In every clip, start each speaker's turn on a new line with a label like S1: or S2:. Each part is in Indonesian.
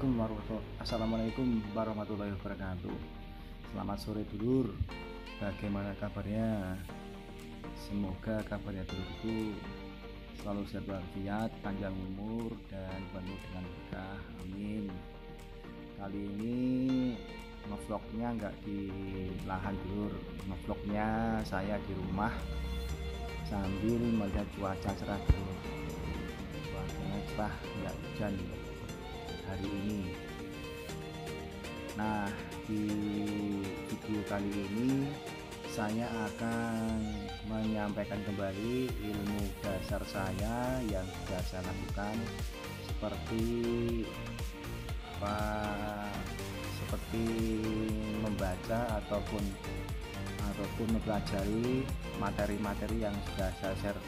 S1: Assalamualaikum warahmatullahi wabarakatuh. Selamat sore dulur. Bagaimana kabarnya? Semoga kabarnya dulurku selalu sehat walafiat, panjang umur dan penuh dengan berkah. Amin. Kali ini ngevlognya nggak di lahan dulur. Ngevlognya saya di rumah sambil melihat cuaca cerah dulur. Cuacanya cerah, nggak hujan hari ini. Nah, di video kali ini saya akan menyampaikan kembali ilmu dasar saya yang sudah saya lakukan seperti membaca ataupun mempelajari materi-materi yang sudah saya share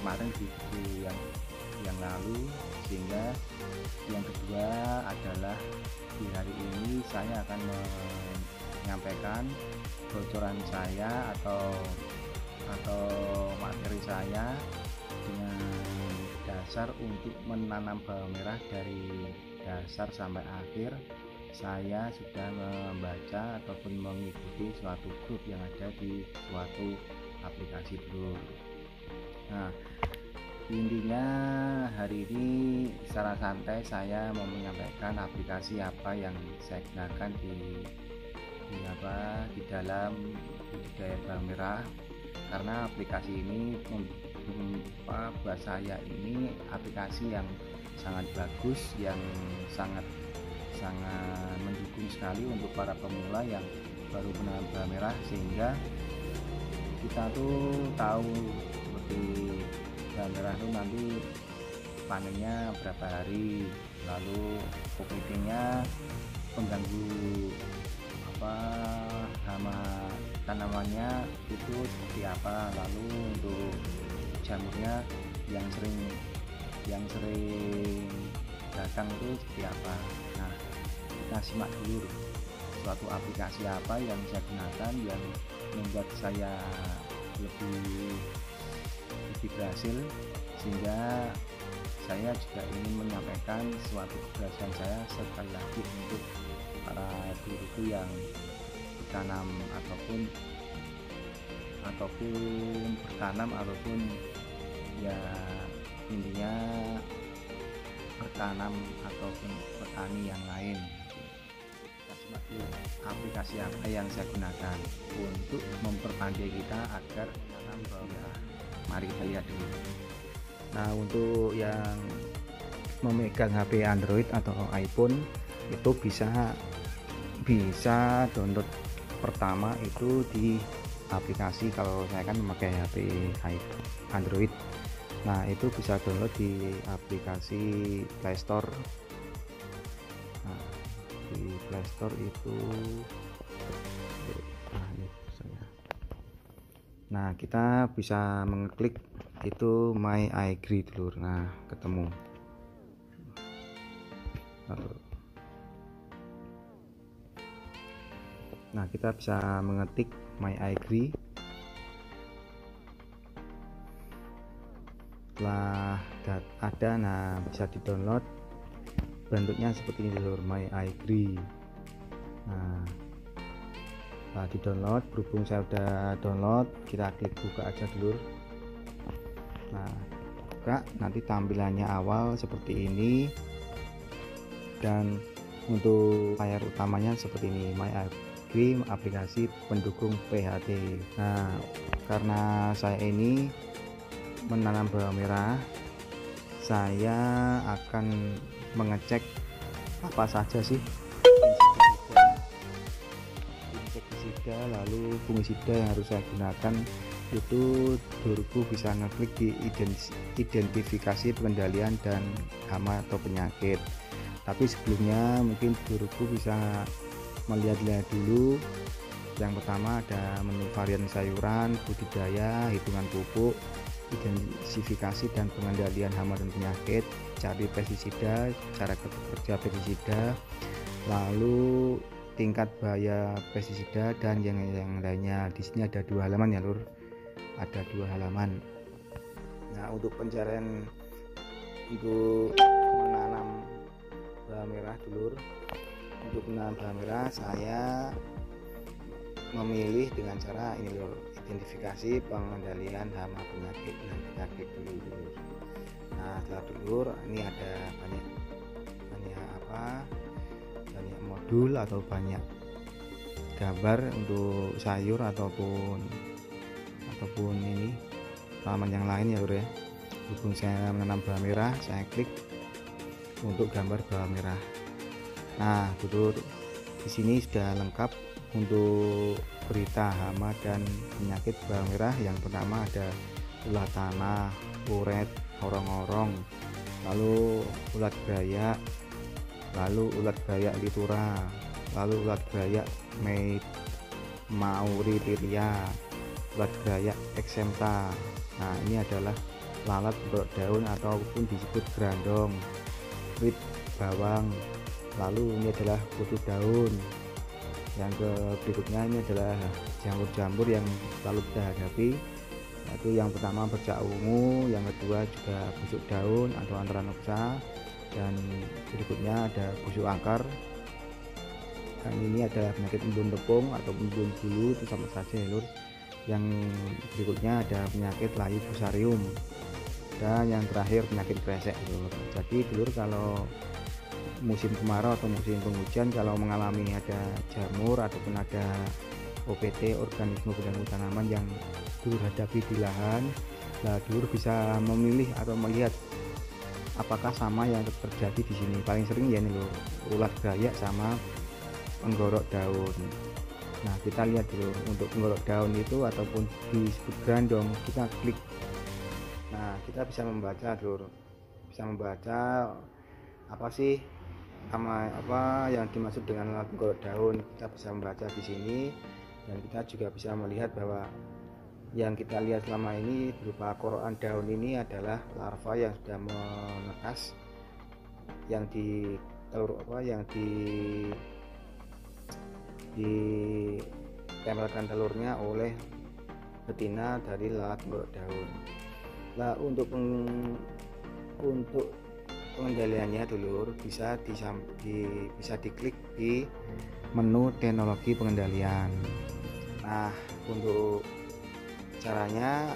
S1: kemarin di video yang lalu. Sehingga yang kedua adalah di hari ini saya akan menyampaikan bocoran saya atau materi saya dengan dasar untuk menanam bawang merah dari dasar sampai akhir. Saya sudah membaca ataupun mengikuti suatu grup yang ada di suatu aplikasi dulu. Nah, intinya hari ini secara santai saya mau menyampaikan aplikasi apa yang saya gunakan di dalam budidaya bawang merah, karena aplikasi ini buat saya ini aplikasi yang sangat bagus, yang sangat mendukung sekali untuk para pemula yang baru menanam bawang merah, sehingga kita tuh tahu seperti bawang merah itu nanti panennya berapa hari, lalu pokoknya pengganggu hama tanamannya itu seperti apa, lalu untuk jamurnya yang sering datang itu seperti apa. Nah, kita simak dulu suatu aplikasi apa yang saya gunakan yang membuat saya lebih berhasil, sehingga saya juga ingin menyampaikan suatu keberhasilan saya sekali lagi untuk para dulurku yang bertanam ataupun ya intinya bertanam ataupun petani yang lain. Kita simak dulu aplikasi apa yang saya gunakan untuk memperpandai kita agar menanam bawang merah. Mari kita lihat dulu. Nah, untuk yang memegang HP Android atau iPhone itu bisa download pertama itu di aplikasi. Kalau saya kan memakai HP Android, nah itu bisa download di aplikasi Play Store. Nah, di Play Store itu nah kita bisa mengeklik itu My iAgri dulu. Nah, ketemu. Nah, kita bisa mengetik My iAgri. Setelah ada, nah bisa di-download. Bentuknya seperti ini dulu, My iAgri. Nah, setelah di-download, berhubung saya udah download, kita klik buka aja dulu. Nah, buka, nanti tampilannya awal seperti ini, dan untuk layar utamanya seperti ini, My iAgri, aplikasi pendukung PHT. Nah, karena saya ini menanam bawang merah, saya akan mengecek apa saja sih insektisida lalu fungisida yang harus saya gunakan. Itu dulurku bisa ngeklik di identifikasi pengendalian dan hama atau penyakit. Tapi sebelumnya mungkin dulurku bisa melihat-lihat dulu. Yang pertama ada menu varian sayuran, budidaya, hitungan pupuk, identifikasi dan pengendalian hama dan penyakit, cari pestisida, cara kerja pestisida, lalu tingkat bahaya pestisida dan yang lainnya. Di sini ada 2 halaman ya lur, ada 2 halaman. Nah, untuk pencarian untuk menanam bawang merah dulur. Untuk menanam bawang merah saya memilih dengan cara ini lur, identifikasi pengendalian hama penyakit. Nah kita klik dulu. Nah setelah dulur ini ada banyak modul atau banyak gambar untuk sayur ataupun ini tanaman yang lain ya lur ya. Berhubung saya menanam bawang merah, saya klik untuk gambar bawang merah. Nah dulur, di sini sudah lengkap untuk berita hama dan penyakit bawang merah. Yang pertama ada ulat tanah, uret, orong-orong, lalu ulat berayak, lalu ulat berayak litura, lalu ulat berayak mauritiria, ulat berayak eksempta. Nah ini adalah lalat bentuk daun ataupun disebut grandong, rit bawang. Lalu ini adalah kutu daun. Yang berikutnya ini adalah jamur-jamur yang selalu kita hadapi, yaitu yang pertama bercak ungu, yang kedua juga busuk daun atau Anthranoxa, dan berikutnya ada busuk akar. Dan ini adalah penyakit embun tepung atau embun bulu, itu sama saja ya lur. Yang berikutnya ada penyakit layu fusarium, dan yang terakhir penyakit kresek lur. Jadi dulur, kalau musim kemarau atau musim penghujan, kalau mengalami ada jamur ataupun ada OPT, organisme pengganggu tanaman, yang dulur hadapi di lahan, nah dulur bisa memilih atau melihat apakah sama yang terjadi di sini. Paling sering ya ini lho, ulat berayak sama penggorok daun. Nah kita lihat dulu untuk penggorok daun itu ataupun disebut grandong, kita klik. Nah kita bisa membaca dulu, bisa membaca apa sih apa yang dimaksud dengan lalat penggorok daun. Kita bisa membaca di sini, dan kita juga bisa melihat bahwa yang kita lihat selama ini berupa korokan daun ini adalah larva yang sudah menetas, yang ditempelkan telurnya oleh betina dari lalat penggorok daun. Nah untuk pengendaliannya dulur bisa diklik di menu teknologi pengendalian. Nah untuk caranya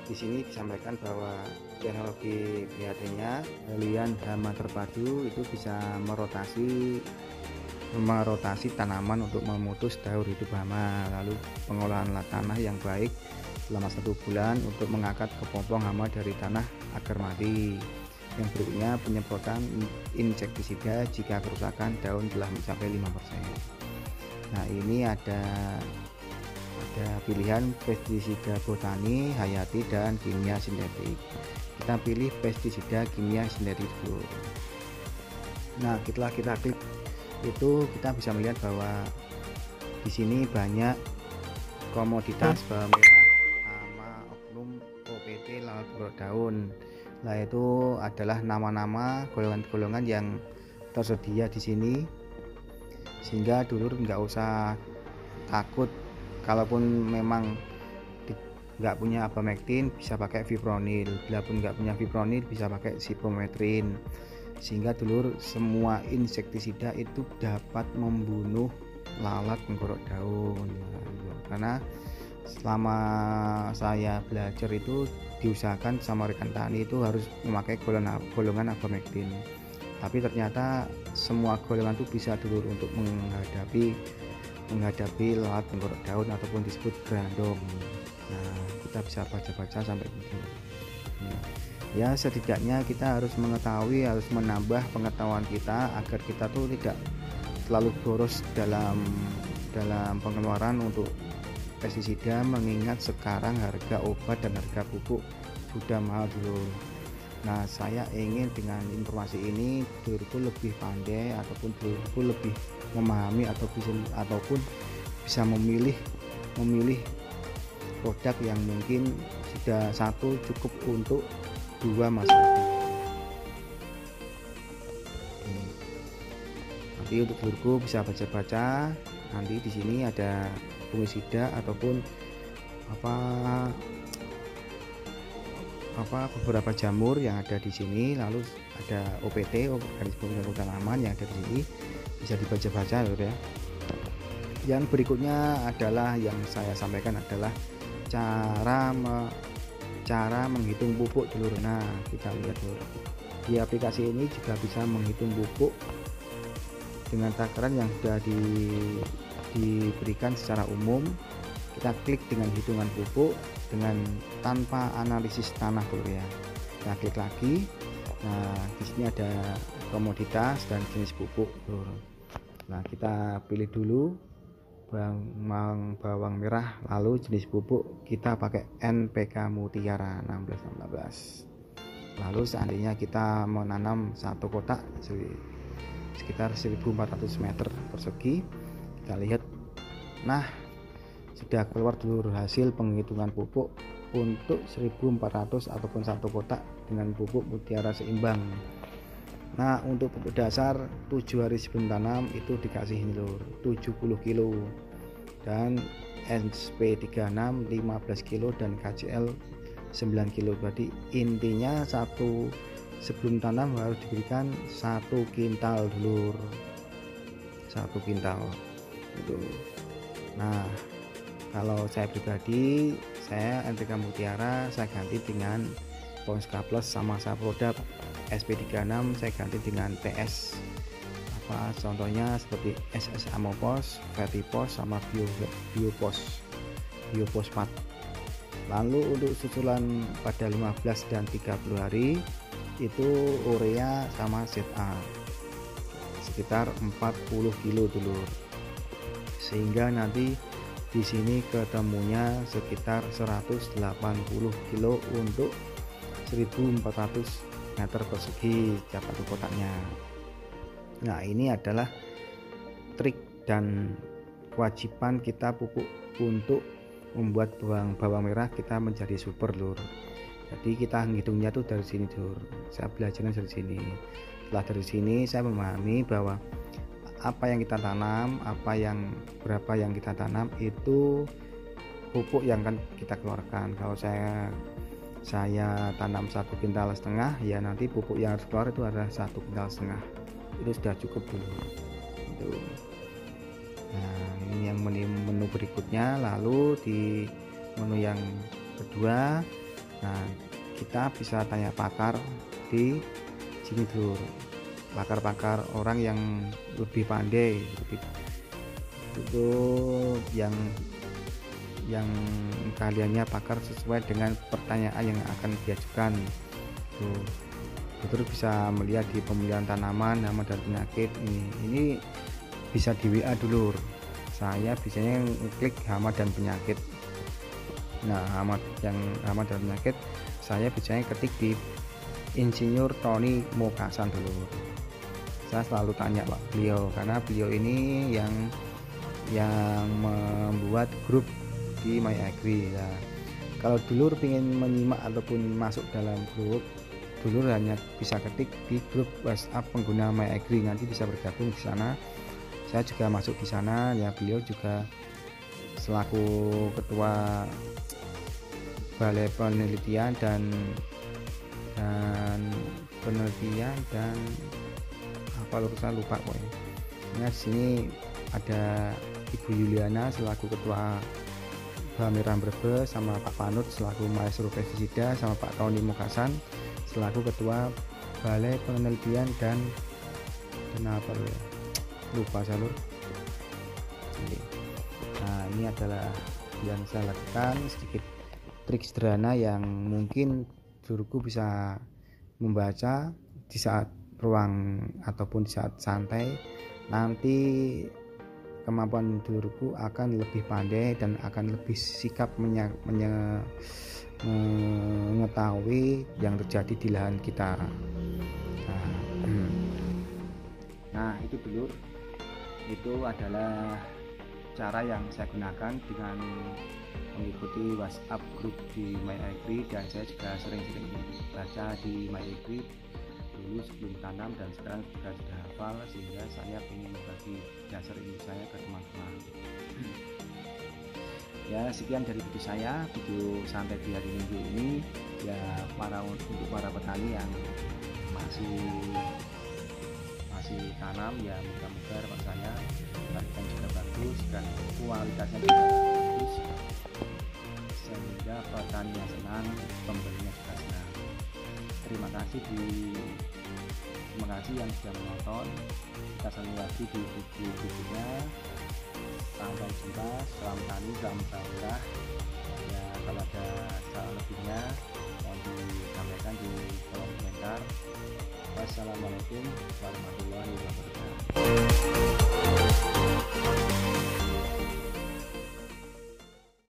S1: di sini disampaikan bahwa teknologi BHT-nya pengendalian hama terpadu itu bisa merotasi tanaman untuk memutus daur hidup hama, lalu pengolahan tanah yang baik selama 1 bulan untuk mengangkat kepompong hama dari tanah agar mati. Yang berikutnya penyemprotan insektisida jika kerusakan daun telah mencapai 5%. Nah ini ada pilihan pestisida botani, hayati, dan kimia sintetik. Kita pilih pestisida kimia sintetik dulu. Nah setelah kita klik itu, kita bisa melihat bahwa di sini banyak komoditas bawang merah sama oknum OPT lalat penggorok daun. Nah itu adalah nama-nama golongan-golongan yang tersedia di sini, sehingga dulur nggak usah takut. Kalaupun memang nggak punya abamectin, bisa pakai fipronil. Bila pun nggak punya fipronil, bisa pakai siprometrin. Sehingga dulur, semua insektisida itu dapat membunuh lalat penggorok daun. Karena selama saya belajar itu diusahakan sama rekan tani itu harus memakai golongan abamectin, tapi ternyata semua golongan itu bisa dulur untuk menghadapi lalat penggorok daun ataupun disebut grandong. Nah kita bisa baca-baca sampai gitu ya. Setidaknya kita harus mengetahui, harus menambah pengetahuan kita agar kita tuh tidak terlalu boros dalam pengeluaran untuk pestisida, mengingat sekarang harga obat dan harga pupuk sudah mahal dulu. Nah saya ingin dengan informasi ini dulurku lebih pandai ataupun dulurku lebih memahami ataupun bisa memilih produk yang mungkin sudah satu cukup untuk 2 masalah. Nanti untuk dulurku bisa baca-baca, nanti di sini ada fungisida ataupun beberapa jamur yang ada di sini, lalu ada OPT, organisme pengganggu tanaman yang ada di sini, bisa dibaca-baca ya. Yang berikutnya adalah yang saya sampaikan adalah cara menghitung pupuk dulur. Nah, kita lihat dulu di aplikasi ini juga bisa menghitung pupuk dengan takaran yang sudah diberikan secara umum. Kita klik dengan hitungan pupuk dengan tanpa analisis tanah dulu ya. Kita klik lagi. Nah, di sini ada komoditas dan jenis pupuk dulu. Nah, kita pilih dulu bawang merah, lalu jenis pupuk kita pakai NPK Mutiara 1616. Lalu seandainya kita menanam satu kotak sekitar 1400 meter persegi, kita lihat, nah sudah keluar dulu hasil penghitungan pupuk untuk 1400 ataupun satu kotak dengan pupuk Mutiara seimbang. Nah, untuk pupuk dasar 7 hari sebelum tanam itu dikasih ini lur, 70 kilo, dan SP36 15 kilo dan KCL 9 kilo. Berarti intinya satu sebelum tanam harus diberikan 1 kintal dulur, 1 kintal itu. Nah, kalau saya pribadi, saya NPK Mutiara saya ganti dengan Ponska Plus sama Saprodap. SP36 saya ganti dengan TS, contohnya seperti SS Amopos, Vertipos sama Biopos 4. Lalu untuk susulan pada 15 dan 30 hari itu urea sama ZA sekitar 40 kilo dulu, sehingga nanti di sini ketemunya sekitar 180 kilo untuk 1400 meter persegi setiap satu kotaknya. Nah, ini adalah trik dan kewajiban kita pupuk untuk membuat bawang merah kita menjadi super lur. Jadi kita menghitungnya tuh dari sini lur. Saya belajarnya dari sini. Setelah dari sini saya memahami bahwa apa yang kita tanam, berapa yang kita tanam itu pupuk yang akan kita keluarkan. Kalau saya tanam 1,5 kintal, ya nanti pupuk yang harus keluar itu adalah 1,5 kintal. Itu sudah cukup dulu itu. Nah, ini yang menu berikutnya. Lalu di menu yang kedua, nah kita bisa tanya pakar di sini dulu, pakar orang yang lebih pandai itu, yang kaliannya pakar sesuai dengan pertanyaan yang akan diajukan. Terus bisa melihat di pemilihan tanaman, hama dan penyakit. Ini bisa di WA dulu. Saya biasanya klik hama dan penyakit. Nah, hama dan penyakit saya biasanya ketik di Insinyur Tony Mokasan dulu. Saya selalu tanya Pak beliau, karena beliau ini yang membuat grup di MyAgri ya. Kalau dulur ingin menyimak ataupun masuk dalam grup, dulur hanya bisa ketik di grup WhatsApp pengguna MyAgri, nanti bisa bergabung di sana. Saya juga masuk di sana ya. Beliau juga selaku ketua Balai Penelitian dan saya lupa pokoknya. Nah, di sini ada Ibu Yuliana selaku ketua Merah Brebes, sama Pak Panut selaku Maestro Pestisida, sama Pak Tony Mokasan selaku ketua Balai Penelitian dan apa lupa salur. Nah, ini adalah yang saya lakukan, sedikit trik sederhana yang mungkin guruku bisa membaca di saat ruang ataupun di saat santai. Nanti kemampuan dulurku akan lebih pandai dan akan lebih sikap mengetahui yang terjadi di lahan kita. Nah, itu dulur, itu adalah cara yang saya gunakan dengan mengikuti WhatsApp grup di MyAgri, dan saya juga sering-sering baca di MyAgri dulu sebelum tanam, dan sekarang juga sudah hafal, sehingga saya ingin membagi dasar ilmu saya ke teman-teman.
S2: Ya, sekian dari video saya, video santai di hari Minggu ini. Ya, untuk para petani yang masih tanam, ya moga-moga harapan saya panen juga bagus dan kualitasnya juga bagus, sehingga petaninya senang, pembelinya juga senang. Terima kasih yang sudah menonton. Kita sambung lagi di video berikutnya. Sampai jumpa, salam tani, salam saudara. Ya, kalau ada salah lebihnya mohon disampaikan di kolom komentar. Wassalamualaikum warahmatullahi wabarakatuh.